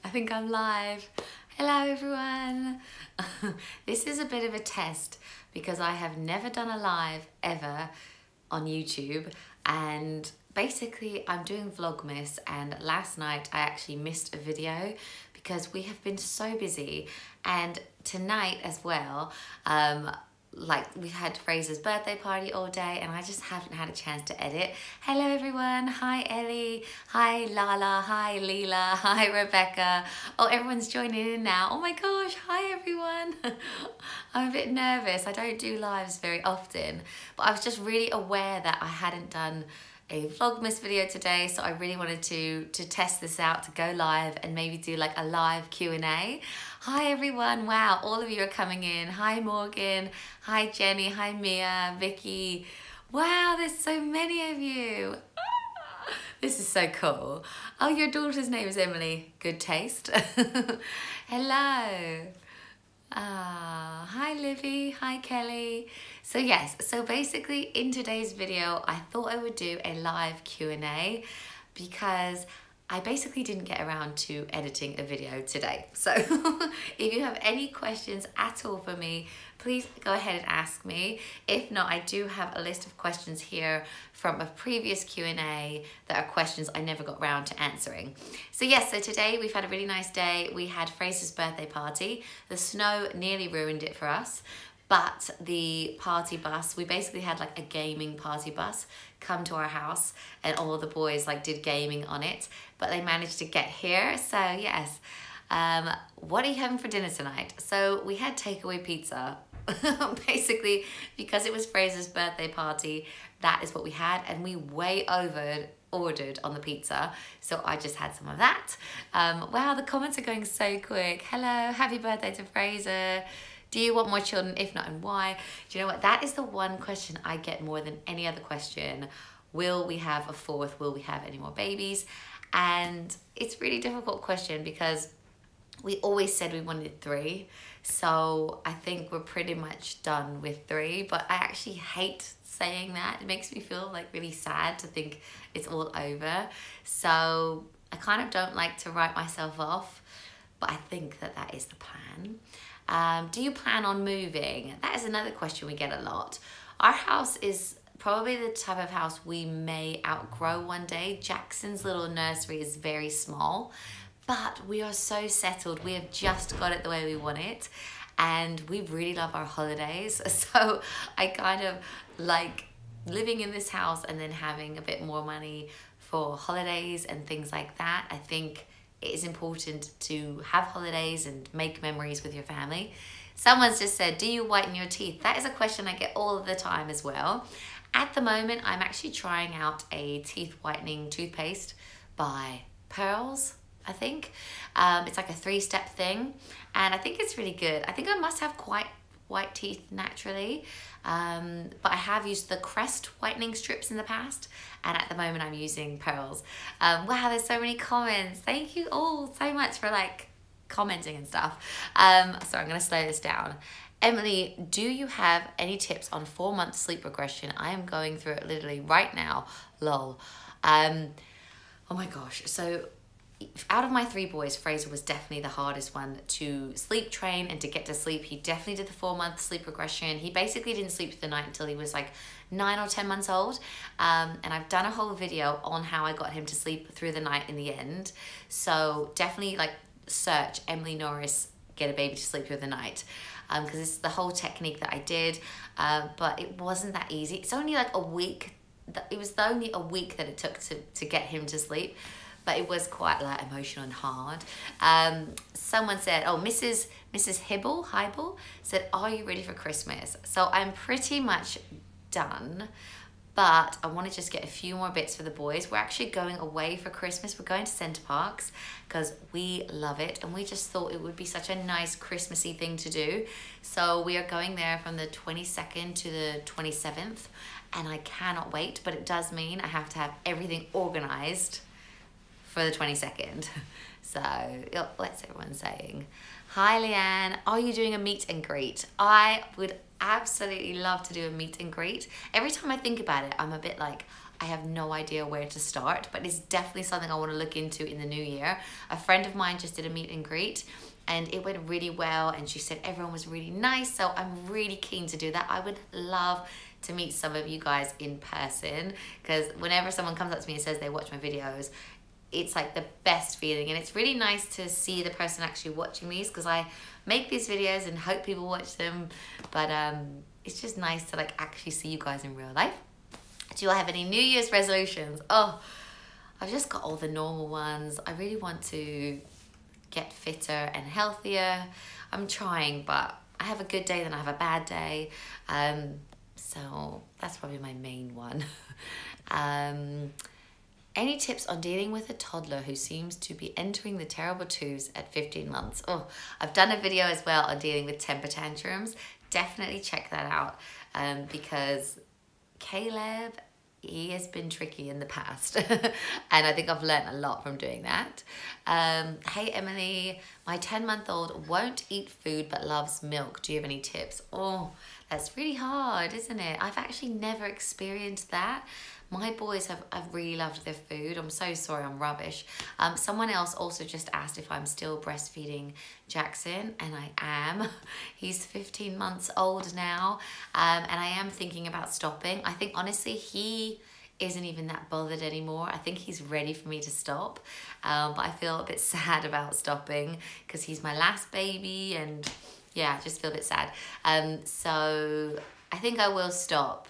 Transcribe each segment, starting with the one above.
I think I'm live. Hello everyone. This is a bit of a test because I have never done a live ever on YouTube, and basically I'm doing Vlogmas, and last night I actually missed a video because we have been so busy, and tonight as well, like we had Fraser's birthday party all day and I just haven't had a chance to edit. Hello everyone, hi Ellie, hi Lala, hi Leela, hi Rebecca. Oh, everyone's joining in now. Oh my gosh, hi everyone. I'm a bit nervous, I don't do lives very often, but I was just really aware that I hadn't done a Vlogmas video today, so I really wanted to test this out, to go live and maybe do like a live Q&A. Hi everyone, wow, all of you are coming in. Hi Morgan, hi Jenny, hi Mia, Vicky. Wow, there's so many of you. This is so cool. Oh, your daughter's name is Emily. Good taste. Hello. Hi Livy, hi Kelly. So yes, so basically in today's video, I thought I would do a live Q&A because I basically didn't get around to editing a video today. So if you have any questions at all for me, please go ahead and ask me. If not, I do have a list of questions here from a previous Q&A that are questions I never got around to answering. So yes, so today we've had a really nice day. We had Fraser's birthday party. The snow nearly ruined it for us, but the party bus, we basically had like a gaming party bus come to our house and all of the boys like did gaming on it, but they managed to get here. So yes, what are you having for dinner tonight? So we had takeaway pizza. Basically, because it was Fraser's birthday party, that is what we had, and we way over ordered on the pizza, so I just had some of that. Wow, the comments are going so quick. Hello, happy birthday to Fraser. Do you want more children? If not, and why? Do you know what? That is the one question I get more than any other question. Will we have a fourth? Will we have any more babies? And it's a really difficult question because we always said we wanted 3. So I think we're pretty much done with 3, but I actually hate saying that. It makes me feel like really sad to think it's all over. So I kind of don't like to write myself off, but I think that that is the plan. Do you plan on moving? That is another question we get a lot. Our house is probably the type of house we may outgrow one day. Jackson's little nursery is very small, but we are so settled. We have just got it the way we want it, and we really love our holidays. So I kind of like living in this house and then having a bit more money for holidays and things like that. I think it is important to have holidays and make memories with your family. Someone's just said, do you whiten your teeth? That is a question I get all of the time as well. At the moment, I'm actually trying out a teeth whitening toothpaste by Pearls, I think. It's like a 3-step thing, and I think it's really good. I think I must have quite white teeth naturally, but I have used the Crest whitening strips in the past, and at the moment I'm using Pearls. Wow, there's so many comments. Thank you all so much for like commenting and stuff. So I'm gonna slow this down. Emily, do you have any tips on 4-month sleep regression? I am going through it literally right now, lol. Oh my gosh, so out of my 3 boys, Fraser was definitely the hardest one to sleep train and to get to sleep. He definitely did the 4-month sleep regression. He basically didn't sleep through the night until he was like 9 or 10 months old. And I've done a whole video on how I got him to sleep through the night in the end. So definitely like search Emily Norris, get a baby to sleep through the night. Because it's the whole technique that I did, but it wasn't that easy. It's only like a week. It was only a week that it took to get him to sleep. But it was quite like emotional and hard. Someone said, oh, Mrs. Hybel said, are you ready for Christmas? So I'm pretty much done, but I want to just get a few more bits for the boys. We're actually going away for Christmas. We're going to Center Parcs because we love it, and we just thought it would be such a nice Christmassy thing to do. So we are going there from the 22nd to the 27th, and I cannot wait, but it does mean I have to have everything organized for the 22nd. So what's everyone saying? Hi Leanne, are you doing a meet and greet? I would absolutely love to do a meet and greet. Every time I think about it, I'm a bit like, I have no idea where to start, but it's definitely something I want to look into in the new year. A friend of mine just did a meet and greet and it went really well, and she said everyone was really nice, so I'm really keen to do that. I would love to meet some of you guys in person, because whenever someone comes up to me and says they watch my videos, it's like the best feeling, and it's really nice to see the person actually watching these, because I make these videos and hope people watch them, but it's just nice to like actually see you guys in real life. Do I have any New Year's resolutions? Oh, I've just got all the normal ones. I really want to get fitter and healthier. I'm trying, but I have a good day, then I have a bad day. So that's probably my main one. Any tips on dealing with a toddler who seems to be entering the terrible twos at 15 months? Oh, I've done a video as well on dealing with temper tantrums. Definitely check that out, because Caleb, he has been tricky in the past and I think I've learned a lot from doing that. Hey Emily, my 10-month-old won't eat food but loves milk. Do you have any tips? Oh, that's really hard, isn't it? I've actually never experienced that. My boys have really loved their food. I'm so sorry, I'm rubbish. Someone else also just asked if I'm still breastfeeding Jackson, and I am. He's 15 months old now, and I am thinking about stopping. I think honestly he isn't even that bothered anymore. I think he's ready for me to stop, but I feel a bit sad about stopping because he's my last baby, and yeah, I just feel a bit sad. So I think I will stop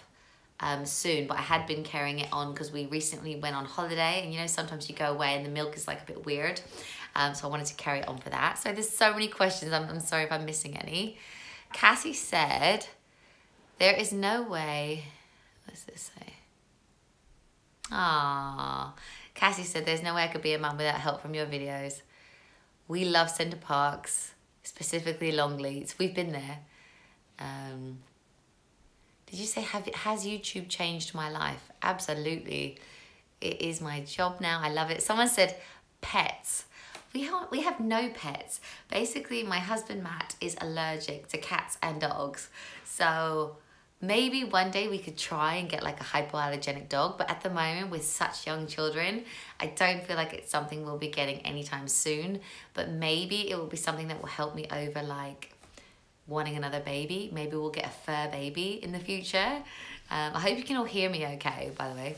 soon, but I had been carrying it on because we recently went on holiday, and you know, sometimes you go away and the milk is like a bit weird, so I wanted to carry it on for that. So there's so many questions. I'm sorry if I'm missing any. Cassie said there is no way, what's this say? Ah, Cassie said there's no way I could be a mum without help from your videos. We love Center Parcs, specifically Longleats. We've been there. Did you say, has YouTube changed my life? Absolutely. It is my job now. I love it. Someone said pets. We have no pets. Basically, my husband, Matt, is allergic to cats and dogs. So maybe one day we could try and get like a hypoallergenic dog. But at the moment, with such young children, I don't feel like it's something we'll be getting anytime soon. But maybe it will be something that will help me over like wanting another baby. Maybe we'll get a fur baby in the future. I hope you can all hear me okay, by the way.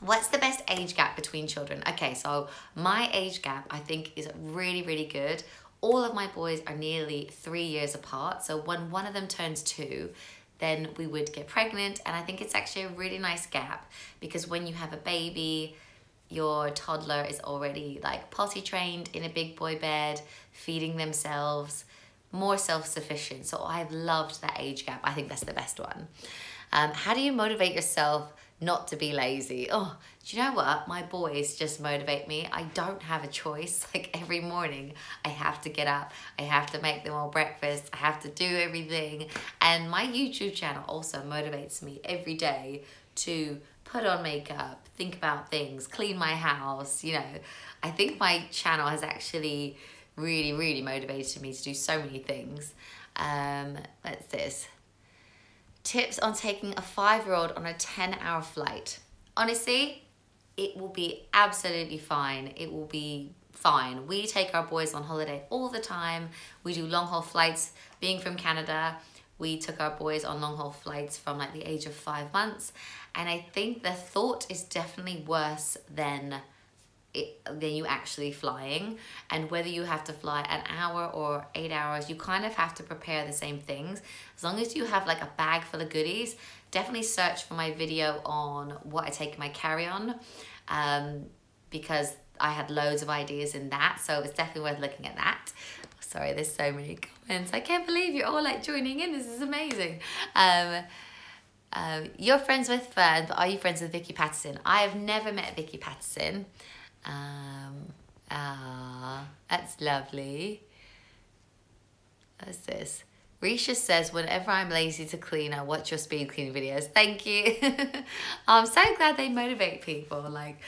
What's the best age gap between children? Okay, so my age gap I think is really, really good. All of my boys are nearly 3 years apart. So when one of them turns 2, then we would get pregnant. And I think it's actually a really nice gap, because when you have a baby, your toddler is already like potty trained in a big boy bed, feeding themselves, more self-sufficient. So I've loved that age gap. I think that's the best one. How do you motivate yourself not to be lazy? Oh, do you know what? My boys just motivate me. I don't have a choice. Like every morning I have to get up, I have to make them all breakfast, I have to do everything. And my YouTube channel also motivates me every day to put on makeup, think about things, clean my house. You know, I think my channel has actually really, really motivated me to do so many things. What's this? Tips on taking a 5-year-old on a 10-hour flight. Honestly, it will be absolutely fine. It will be fine. We take our boys on holiday all the time. We do long haul flights. Being from Canada, we took our boys on long haul flights from like the age of 5 months. And I think the thought is definitely worse than you actually flying. And whether you have to fly an hour or 8 hours, you kind of have to prepare the same things. As long as you have like a bag full of goodies, definitely search for my video on what I take in my carry-on, because I had loads of ideas in that, so it's definitely worth looking at that. Sorry, there's so many comments. I can't believe you're all like joining in. This is amazing. You're friends with Fern, but are you friends with Vicky Patterson? I have never met Vicky Patterson. That's lovely. What's this? Risha says, whenever I'm lazy to clean, I watch your speed cleaning videos. Thank you. I'm so glad they motivate people. Like,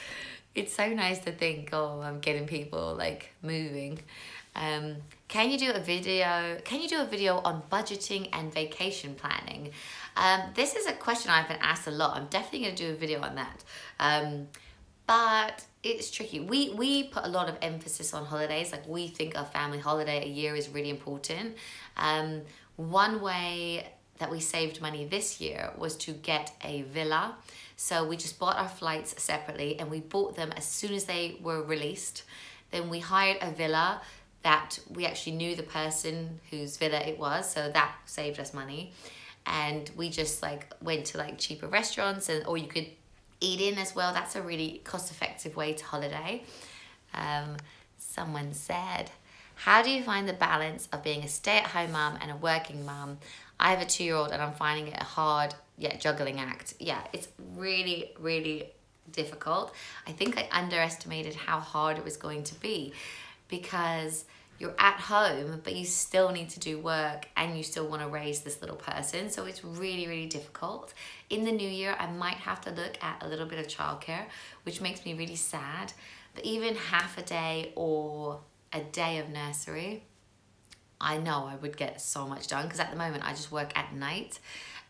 It's so nice to think, oh, I'm getting people like moving. Can you do a video on budgeting and vacation planning? This is a question I've been asked a lot. I'm definitely going to do a video on that. But it's tricky. We put a lot of emphasis on holidays. Like, we think a family holiday a year is really important. One way that we saved money this year was to get a villa. So we just bought our flights separately, and we bought them as soon as they were released. Then we hired a villa that we actually knew the person whose villa it was, so that saved us money. And we just like went to like cheaper restaurants, or you could eat in as well. That's a really cost-effective way to holiday. Someone said, how do you find the balance of being a stay-at-home mum and a working mum? I have a 2-year-old and I'm finding it a hard yet juggling act. Yeah, it's really, really difficult. I think I underestimated how hard it was going to be, because you're at home, but you still need to do work and you still want to raise this little person. So it's really, really difficult. In the new year, I might have to look at a little bit of childcare, which makes me really sad. But even half a day or a day of nursery, I know I would get so much done, because at the moment I just work at night,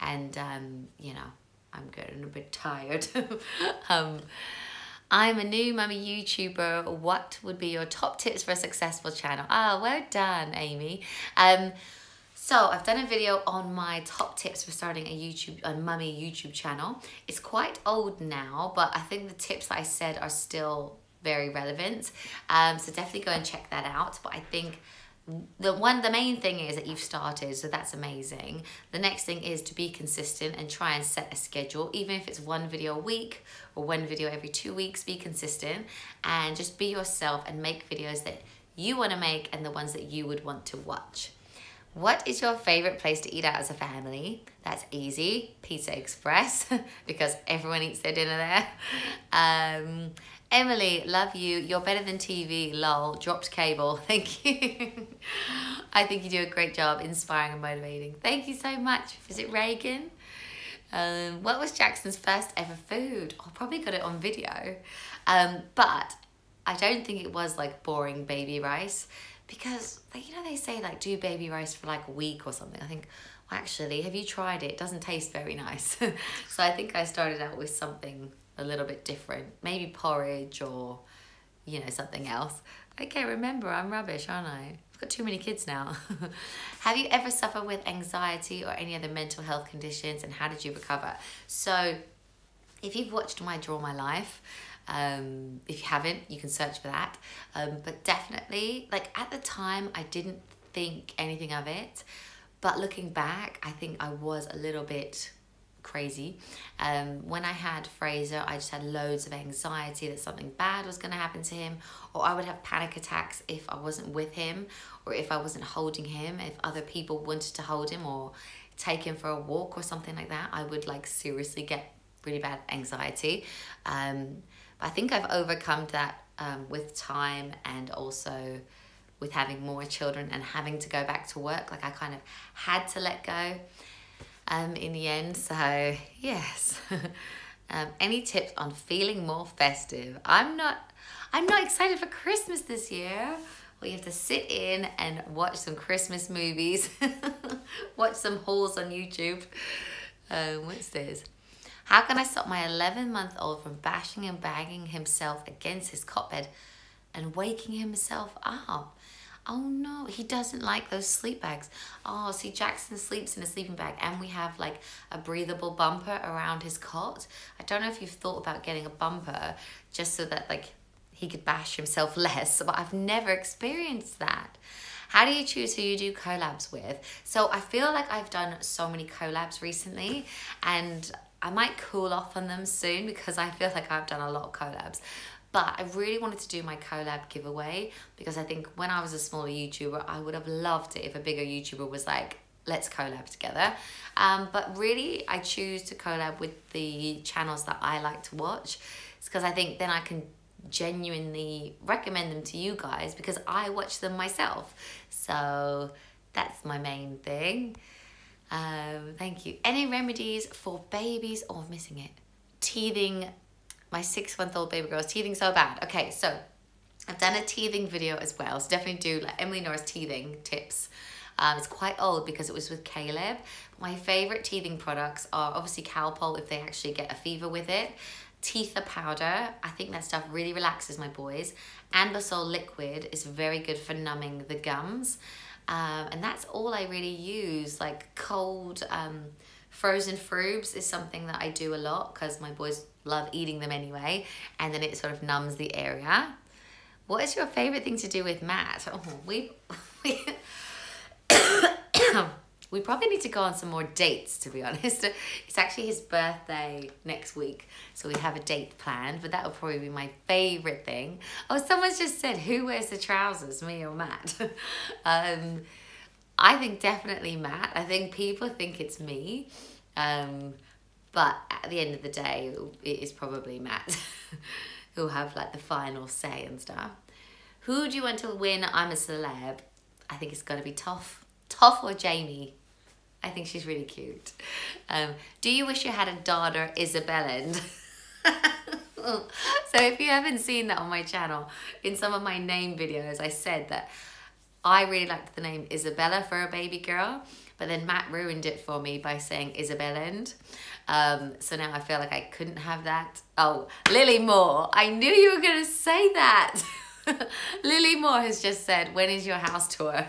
and you know, I'm getting a bit tired. I'm a new mummy YouTuber. What would be your top tips for a successful channel? Ah, well done, Amy. So I've done a video on my top tips for starting a mummy YouTube channel. It's quite old now, but I think the tips that I said are still very relevant. So definitely go and check that out. But I think the main thing is that you've started, so that's amazing. The next thing is to be consistent and try and set a schedule, even if it's one video a week or one video every 2 weeks. Be consistent and just be yourself and make videos that you want to make and the ones that you would want to watch. What is your favorite place to eat out as a family? That's easy, Pizza Express, because everyone eats their dinner there. Emily, love you. You're better than TV, lol. Dropped cable. Thank you. I think you do a great job inspiring and motivating. Thank you so much. Is it Reagan? What was Jackson's first ever food? I probably got it on video. But I don't think it was like boring baby rice, because like, you know, they say like do baby rice for like a week or something. I think, well, actually, have you tried it? It doesn't taste very nice. So I think I started out with something a little bit different, maybe porridge or, you know, something else. Okay, remember, I'm rubbish, aren't I? I've got too many kids now. Have you ever suffered with anxiety or any other mental health conditions, and how did you recover? So if you've watched my Draw My Life, if you haven't, you can search for that. But definitely, like at the time, I didn't think anything of it. But looking back, I think I was a little bit crazy. When I had Fraser, I just had loads of anxiety that something bad was going to happen to him, or I would have panic attacks if I wasn't with him, or if I wasn't holding him. If other people wanted to hold him or take him for a walk or something like that, I would like seriously get really bad anxiety. But I think I've overcome that with time, and also with having more children and having to go back to work. Like I kind of had to let go in the end. So yes. Any tips on feeling more festive? I'm not excited for Christmas this year. Well, you have to sit in and watch some Christmas movies. Watch some hauls on YouTube. What's this? How can I stop my 11-month-old from bashing and banging himself against his cot bed and waking himself up? Oh no, he doesn't like those sleep bags. Oh, see, Jackson sleeps in a sleeping bag, and we have like a breathable bumper around his cot. I don't know if you've thought about getting a bumper just so that like he could bash himself less, but I've never experienced that. How do you choose who you do collabs with? So I feel like I've done so many collabs recently, and I might cool off on them soon because I feel like I've done a lot of collabs. But I really wanted to do my collab giveaway, because I think when I was a smaller YouTuber, I would have loved it if a bigger YouTuber was like, let's collab together. But really, I choose to collab with the channels that I like to watch. It's because I think then I can genuinely recommend them to you guys, because I watch them myself. So that's my main thing. Thank you. Any remedies for babies? Oh, I'm missing it. Teething my 6-month-old baby girl is teething so bad. Okay, so I've done a teething video as well, so definitely do like EMILY NORRIS teething tips. It's quite old because it was with Caleb. My favorite teething products are obviously Calpol if they actually get a fever with it. Teether powder, I think that stuff really relaxes my boys. Anbesol liquid is very good for numbing the gums. And that's all I really use. Like cold frozen frubes is something that I do a lot because my boys love eating them anyway. And then it sort of numbs the area. What is your favorite thing to do with Matt? Oh, we probably need to go on some more dates, to be honest. It's actually his birthday next week, so we have a date planned, but that will probably be my favorite thing. Oh, someone's just said, who wears the trousers, me or Matt? I think definitely Matt. I think people think it's me, but at the end of the day, it is probably Matt who'll have like the final say and stuff. Who do you want to win I'm a Celeb? I think it's got to be Toff or Jamie. I think she's really cute. Do you wish you had a daughter, Isabella? So if you haven't seen that on my channel, in some of my name videos, I said that I really liked the name Isabella for a baby girl, but then Matt ruined it for me by saying Isabella. So now I feel like I couldn't have that. Oh, Lily Moore, I knew you were gonna say that. Lily Moore has just said, when is your house tour?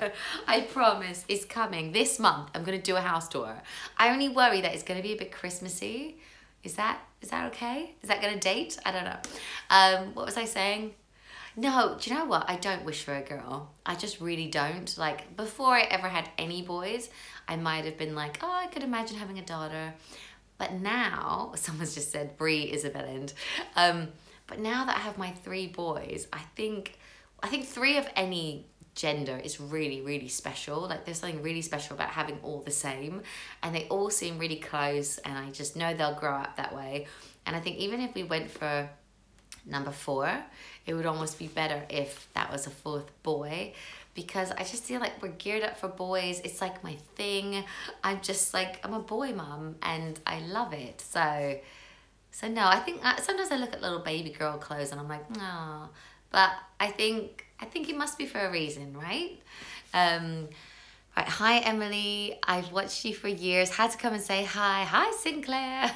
I promise it's coming this month. I'm gonna do a house tour. I only worry that it's gonna be a bit Christmassy. Is that okay? Is that gonna date? I don't know. What was I saying? No, do you know what? I don't wish for a girl. I just really don't. Like before I ever had any boys, I might have been like, oh, I could imagine having a daughter. But now, someone's just said Brie Isabella. But now that I have my 3 boys, I think 3 of any gender is really, really special. Like there's something really special about having all the same, and they all seem really close, and I just know they'll grow up that way. And I think even if we went for number 4, it would almost be better if that was a 4th boy, because I just feel like we're geared up for boys. It's like my thing. I'm a boy mum and I love it. So no, I think sometimes I look at little baby girl clothes and I'm like, no, but I think it must be for a reason, right? Right. Hi, Emily. I've watched you for years. Had to come and say hi. Hi, Sinclair.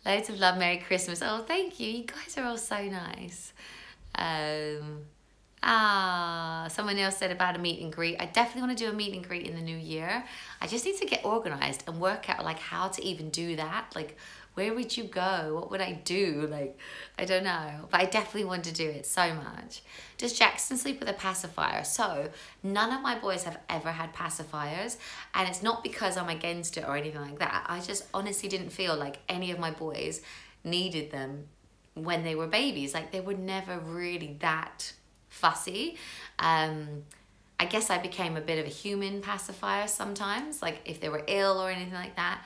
Loads of love. Merry Christmas. Oh, thank you. You guys are all so nice. Someone else said about a meet and greet. I definitely want to do a meet and greet in the new year. I just need to get organized and work out like how to even do that. Like, where would you go? What would I do? Like, I don't know. But I definitely want to do it so much. Does Jackson sleep with a pacifier? So, none of my boys have ever had pacifiers. And it's not because I'm against it or anything like that. I just honestly didn't feel like any of my boys needed them when they were babies. Like, they were never really that fussy. I guess I became a bit of a human pacifier sometimes. Like, if they were ill or anything like that.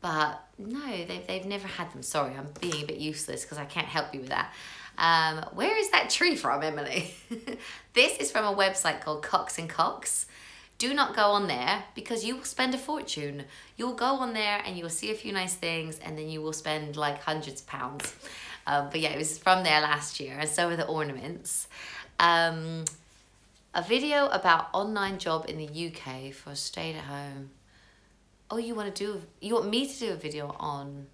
But no, they've never had them. Sorry, I'm being a bit useless because I can't help you with that. Where is that tree from, Emily? This is from a website called Cox & Cox. Do not go on there because you will spend a fortune. You'll go on there and you'll see a few nice things and then you will spend like hundreds of pounds. But yeah, it was from there last year, and so are the ornaments. A video about online job in the UK for stay-at-home. Oh, you want me to do a video on...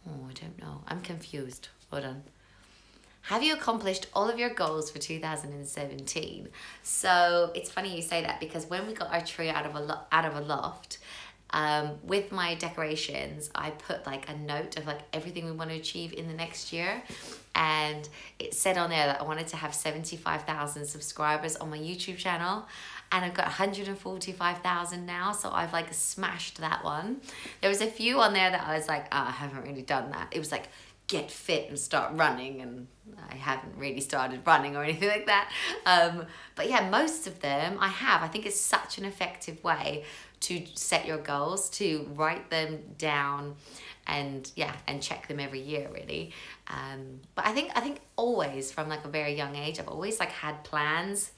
Oh, I don't know. I'm confused. Hold on. Have you accomplished all of your goals for 2017? So it's funny you say that because when we got our tree out of a loft, with my decorations, I put like a note of like everything we want to achieve in the next year. And it said on there that I wanted to have 75,000 subscribers on my YouTube channel. And I've got 145,000 now, so I've like smashed that one. There was a few on there that I was like, oh, I haven't really done that. It was like, get fit and start running, and I haven't really started running or anything like that. But yeah, most of them I have. I think it's such an effective way to set your goals, to write them down and yeah, and check them every year really. But I think always from like a very young age, I've always like had plans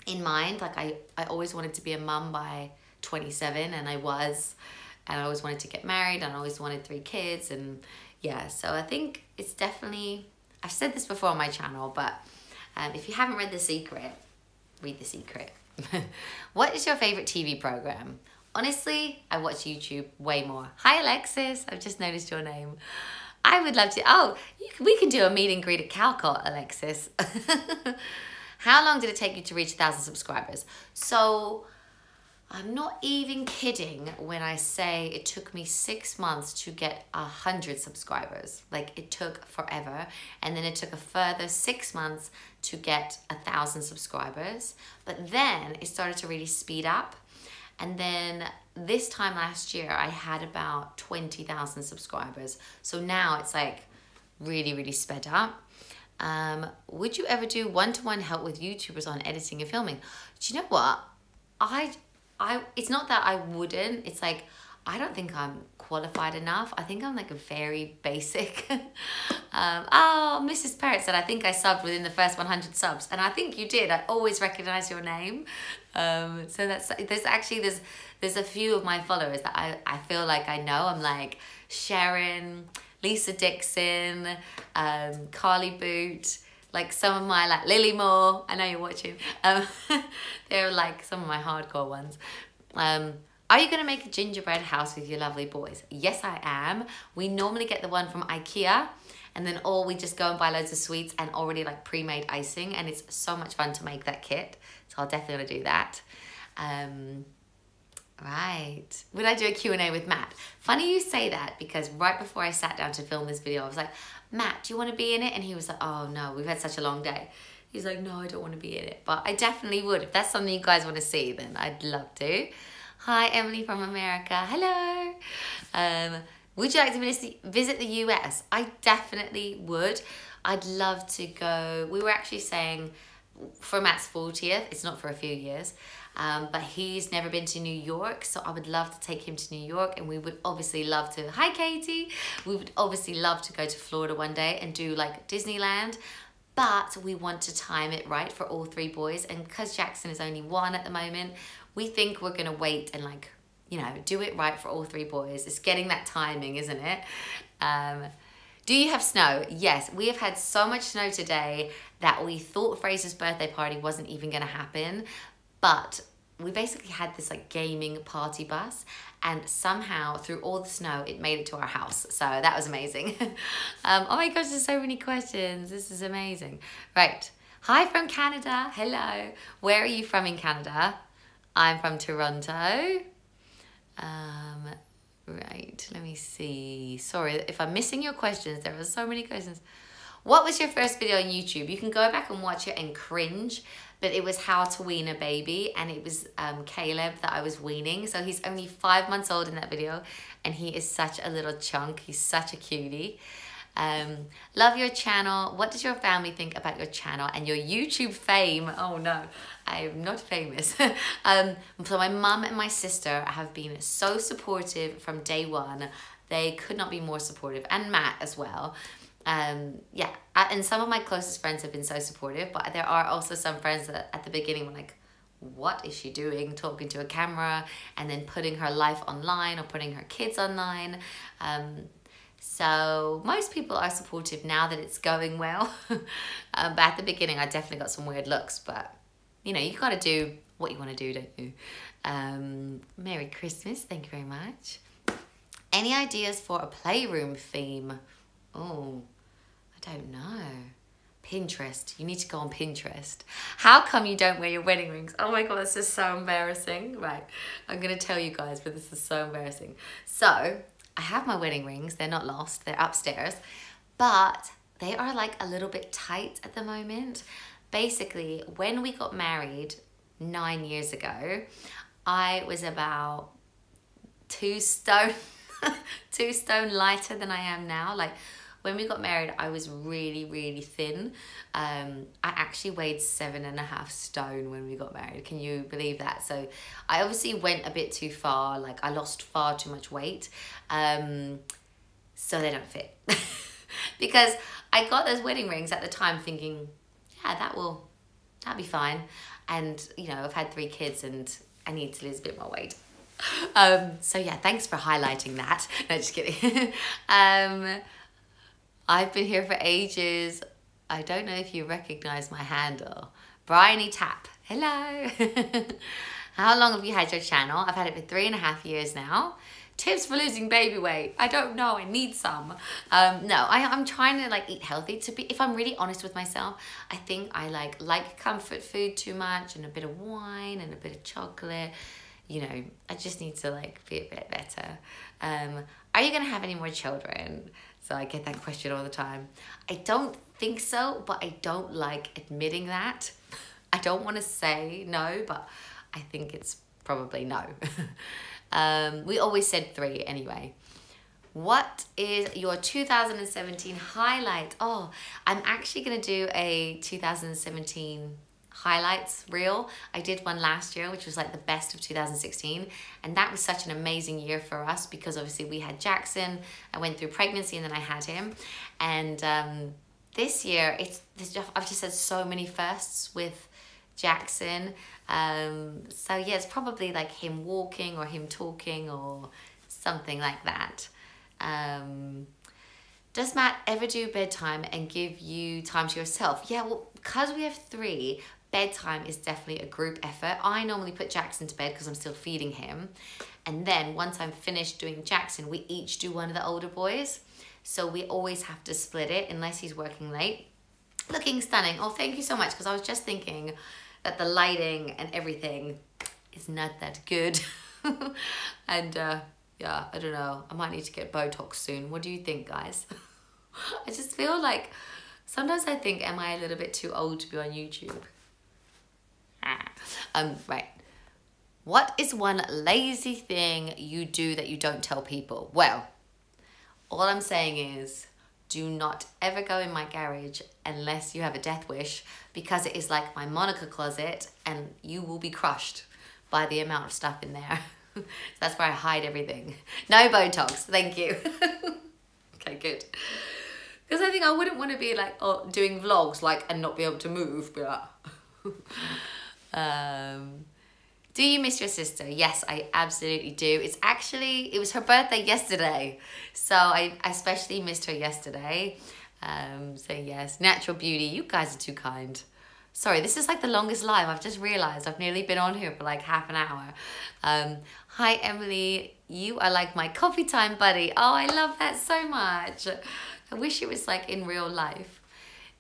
in mind. Like I always wanted to be a mum by 27, and I was, and I always wanted to get married, and I always wanted 3 kids, and yeah, so I think it's definitely, I've said this before on my channel, but if you haven't read The Secret, read The Secret. What is your favorite TV program? Honestly, I watch YouTube way more. Hi Alexis, I've just noticed your name. I would love to, oh, we can do a meet and greet at Calcott, Alexis. How long did it take you to reach 1,000 subscribers? So, I'm not even kidding when I say it took me 6 months to get 100 subscribers. Like, it took forever. And then it took a further 6 months to get 1,000 subscribers. But then it started to really speed up. And then this time last year, I had about 20,000 subscribers. So now it's like really, really sped up. Would you ever do one-to-one help with YouTubers on editing and filming? Do you know what? It's not that I wouldn't. It's like, I don't think I'm qualified enough. I think I'm like a very basic. Oh, Mrs. Parrott said, I think I subbed within the first 100 subs. And I think you did. I always recognize your name. So there's a few of my followers that I feel like I know. I'm like Sharon, Lisa Dixon, Carly Boot, like some of my, like Lily Moore, I know you're watching. They're like some of my hardcore ones. Are you gonna make a gingerbread house with your lovely boys? Yes, I am. We normally get the one from IKEA, and then we just go and buy loads of sweets and already like pre-made icing, and it's so much fun to make that kit. So I'll definitely wanna do that. Right. Would I do a Q&A with Matt? Funny you say that, because right before I sat down to film this video, I was like, Matt, do you want to be in it? And he was like, oh no, we've had such a long day. He's like, no, I don't want to be in it. But I definitely would. If that's something you guys want to see, then I'd love to. Hi, Emily from America. Hello. Would you like to visit the US? I definitely would. I'd love to go. We were actually saying for Matt's 40th, it's not for a few years, but he's never been to New York, so I would love to take him to New York, and we would obviously love to, hi Katie, we would obviously love to go to Florida one day and do like Disneyland, but we want to time it right for all 3 boys, and because Jackson is only 1 at the moment, we think we're gonna wait and like, you know, do it right for all 3 boys. It's getting that timing, isn't it? Do you have snow? Yes, we have had so much snow today that we thought Fraser's birthday party wasn't even gonna happen, but we basically had this like gaming party bus, and somehow through all the snow, it made it to our house. So that was amazing. Oh my gosh, there's so many questions. This is amazing. Right, hi from Canada, hello. Where are you from in Canada? I'm from Toronto. Right, let me see. Sorry if I'm missing your questions. There are so many questions. What was your first video on YouTube? You can go back and watch it and cringe, but it was how to wean a baby, and it was Caleb that I was weaning. So he's only 5 months old in that video, and he is such a little chunk. He's such a cutie. Love your channel. What does your family think about your channel and your YouTube fame? Oh no, I'm not famous. So my mum and my sister have been so supportive from day one. They could not be more supportive, and Matt as well. Yeah, and some of my closest friends have been so supportive, but there are also some friends that at the beginning were like, what is she doing, talking to a camera and then putting her life online or putting her kids online? So most people are supportive now that it's going well. But at the beginning, I definitely got some weird looks, but you know, you gotta do what you wanna do, don't you? Merry Christmas, thank you very much. Any ideas for a playroom theme? Oh, I don't know. Pinterest, you need to go on Pinterest. How come you don't wear your wedding rings? Oh my God, this is so embarrassing. Right, I'm gonna tell you guys, but this is so embarrassing. So, I have my wedding rings, they're not lost, they're upstairs, but they are like a little bit tight at the moment. Basically, when we got married 9 years ago, I was about 2 stone, 2 stone lighter than I am now. Like when we got married, I was really, really thin. I actually weighed 7.5 stone when we got married. Can you believe that? So I obviously went a bit too far. Like I lost far too much weight. So they don't fit. Because I got those wedding rings at the time thinking, yeah, that'll be fine. And you know, I've had 3 kids and I need to lose a bit more weight. So yeah, thanks for highlighting that. No, just kidding. I've been here for ages. I don't know if you recognize my handle. Bryony Tap. Hello. How long have you had your channel? I've had it for 3.5 years now. Tips for losing baby weight. I don't know, I need some. No, I'm trying to like eat healthy. If I'm really honest with myself, I think I like comfort food too much, and a bit of wine and a bit of chocolate. You know, I just need to like be a bit better. Are you gonna have any more children? So I get that question all the time. I don't think so, but I don't like admitting that. I don't want to say no, but I think it's probably no. We always said 3 anyway. What is your 2017 highlight? Oh, I'm actually going to do a 2017 highlights reel. I did one last year, which was like the best of 2016. And that was such an amazing year for us because obviously we had Jackson. I went through pregnancy and then I had him. And this year, I've just had so many firsts with Jackson. So yeah, it's probably like him walking or him talking or something like that. Does Matt ever do bedtime and give you time to yourself? Yeah, well, because we have 3, bedtime is definitely a group effort. I normally put Jackson to bed because I'm still feeding him. And then once I'm finished doing Jackson, we each do one of the older boys. So we always have to split it unless he's working late. Looking stunning. Oh, thank you so much, because I was just thinking that the lighting and everything is not that good. And yeah, I don't know. I might need to get Botox soon. What do you think, guys? I just feel like sometimes I think, am I a little bit too old to be on YouTube? Right. What is one lazy thing you do that you don't tell people? Well, all I'm saying is do not ever go in my garage unless you have a death wish, because it is like my Monica closet and you will be crushed by the amount of stuff in there. So that's where I hide everything. No Botox, thank you. Okay, good. Because I think I wouldn't want to be like doing vlogs and not be able to move. Be like, do you miss your sister? Yes, I absolutely do. It was her birthday yesterday. So I especially missed her yesterday. So yes, natural beauty. You guys are too kind. Sorry, this is like the longest live. I've just realized I've nearly been on here for like half an hour. Hi, Emily. You are like my coffee time buddy. Oh, I love that so much. I wish it was like in real life.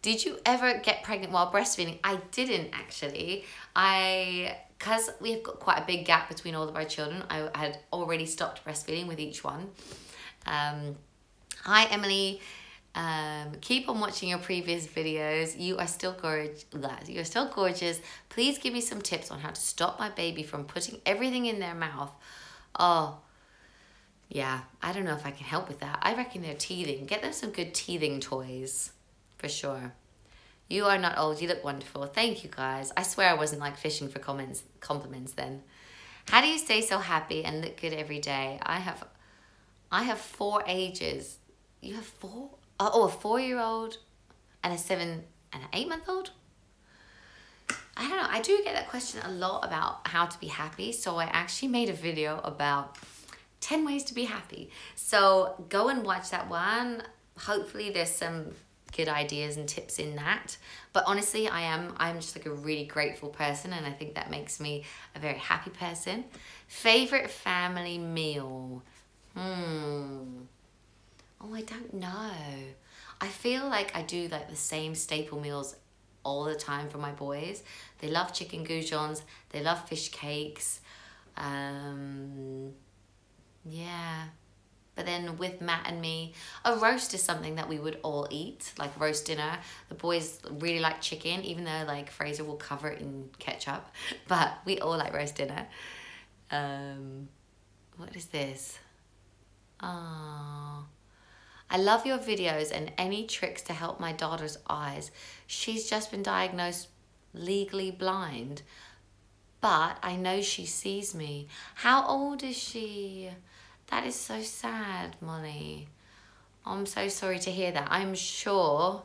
Did you ever get pregnant while breastfeeding? I didn't actually. Because we've got quite a big gap between all of our children, I had already stopped breastfeeding with each one. Hi, Emily. Keep on watching your previous videos. You are still gorgeous. You're still gorgeous. Please give me some tips on how to stop my baby from putting everything in their mouth. Oh, yeah. I don't know if I can help with that. I reckon they're teething. Get them some good teething toys, for sure. You are not old. You look wonderful. Thank you, guys. I swear I wasn't like fishing for compliments then. How do you stay so happy and look good every day? I have 4 ages. You have 4? Oh, a 4-year-old and a 7 and an 8-month-old? I don't know. I do get that question a lot about how to be happy. So I actually made a video about 10 ways to be happy. So go and watch that one. Hopefully there's some good ideas and tips in that. But honestly, I'm just like a really grateful person, and I think that makes me a very happy person. Favorite family meal? Oh, I don't know. I feel like I do like the same staple meals all the time for my boys. They love chicken goujons. They love fish cakes. Yeah. But then with Matt and me, a roast is something that we would all eat, like roast dinner. The boys really like chicken, even though like Fraser will cover it in ketchup. But we all like roast dinner. What is this? Oh. I love your videos and any tricks to help my daughter's eyes. She's just been diagnosed legally blind, but I know she sees me. How old is she? That is so sad, Molly. I'm so sorry to hear that. I'm sure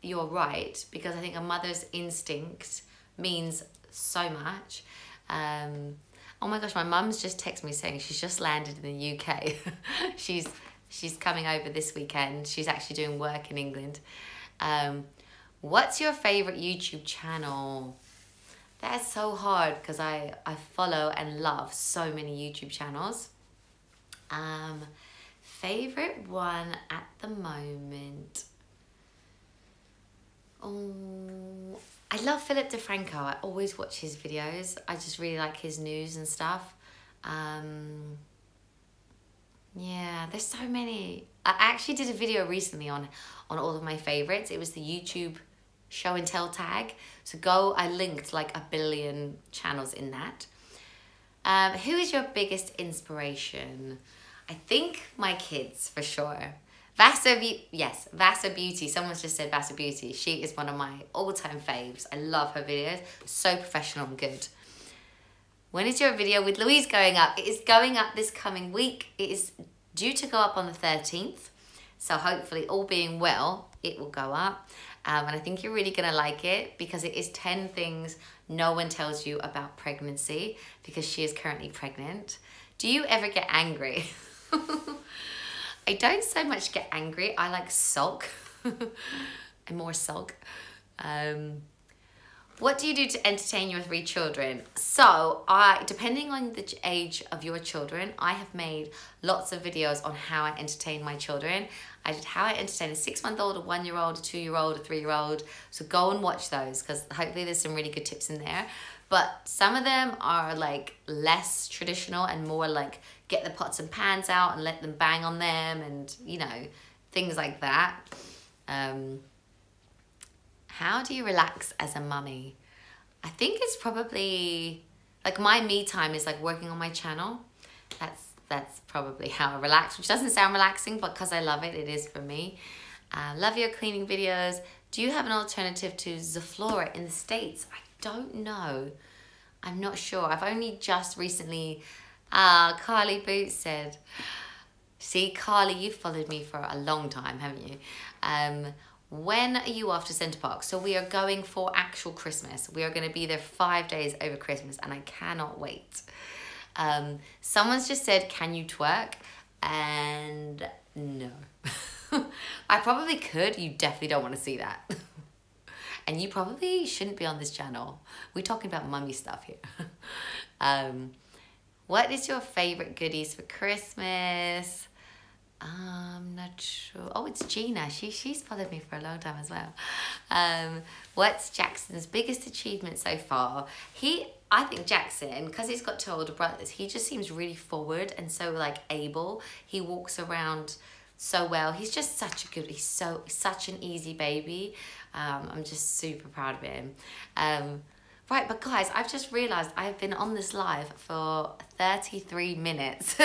you're right, because I think a mother's instinct means so much. Oh my gosh, my mum's just texted me saying she's just landed in the UK. She's She's coming over this weekend. She's actually doing work in England. What's your favorite YouTube channel? That's so hard because I follow and love so many YouTube channels. Favorite one at the moment. Oh, I love Philip DeFranco. I always watch his videos. I just really like his news and stuff. Yeah, there's so many. I actually did a video recently on all of my favorites. It was the YouTube show and tell tag. So I linked like 1 billion channels in that. Who is your biggest inspiration? I think my kids, for sure. Vasa Beauty. Someone's just said Vasa Beauty. She is one of my all-time faves. I love her videos. So professional and good. When is your video with Louise going up? It is going up this coming week. It is due to go up on the 13th. So hopefully, all being well, it will go up. And I think you're really going to like it because it is 10 things no one tells you about pregnancy because she is currently pregnant. Do you ever get angry? I don't so much get angry. I like sulk. I'm more sulk. What do you do to entertain your 3 children? So, depending on the age of your children, I have made lots of videos on how I entertain my children. I did how I entertain a 6-month-old, a 1-year-old, a 2-year-old, a 3-year-old. So go and watch those because hopefully there's some really good tips in there. But some of them are like less traditional and more like get the pots and pans out and let them bang on them and, you know, things like that. How do you relax as a mummy? I think it's probably, like my me time is like working on my channel. That's probably how I relax, which doesn't sound relaxing, but because I love it, it is for me. Love your cleaning videos. Do you have an alternative to Zaflora in the States? I don't know. I'm not sure. I've only just recently, Carly Boots said, see, Carly, you've followed me for a long time, haven't you? When are you off to Center Park? So we are going for actual Christmas. We are going to be there 5 days over Christmas and I cannot wait. Someone's just said, can you twerk? And no. I probably could. You definitely don't want to see that. And you probably shouldn't be on this channel. We're talking about mummy stuff here. What is your favorite goodies for Christmas? I'm not sure. Oh, it's Gina. She's followed me for a long time as well. What's Jackson's biggest achievement so far? I think Jackson, because he's got 2 older brothers, he just seems really forward and so like able. He walks around so well. He's just he's such an easy baby. I'm just super proud of him. Right, but guys, I've just realized I've been on this live for 33 minutes.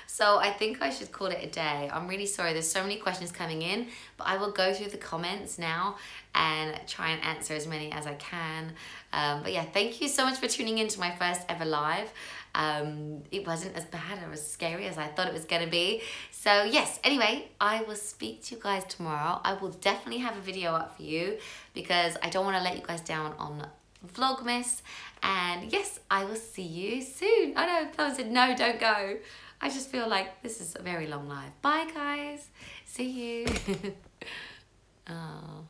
So I think I should call it a day. I'm really sorry. There's so many questions coming in, but I will go through the comments now and try and answer as many as I can. But yeah, thank you so much for tuning in to my first ever live. It wasn't as bad or as scary as I thought it was going to be. So yes, anyway, I will speak to you guys tomorrow. I will definitely have a video up for you because I don't want to let you guys down on Vlogmas. And yes, I will see you soon. Oh no, Plum said no, don't go. I just feel like this is a very long live. Bye guys. See you. Oh.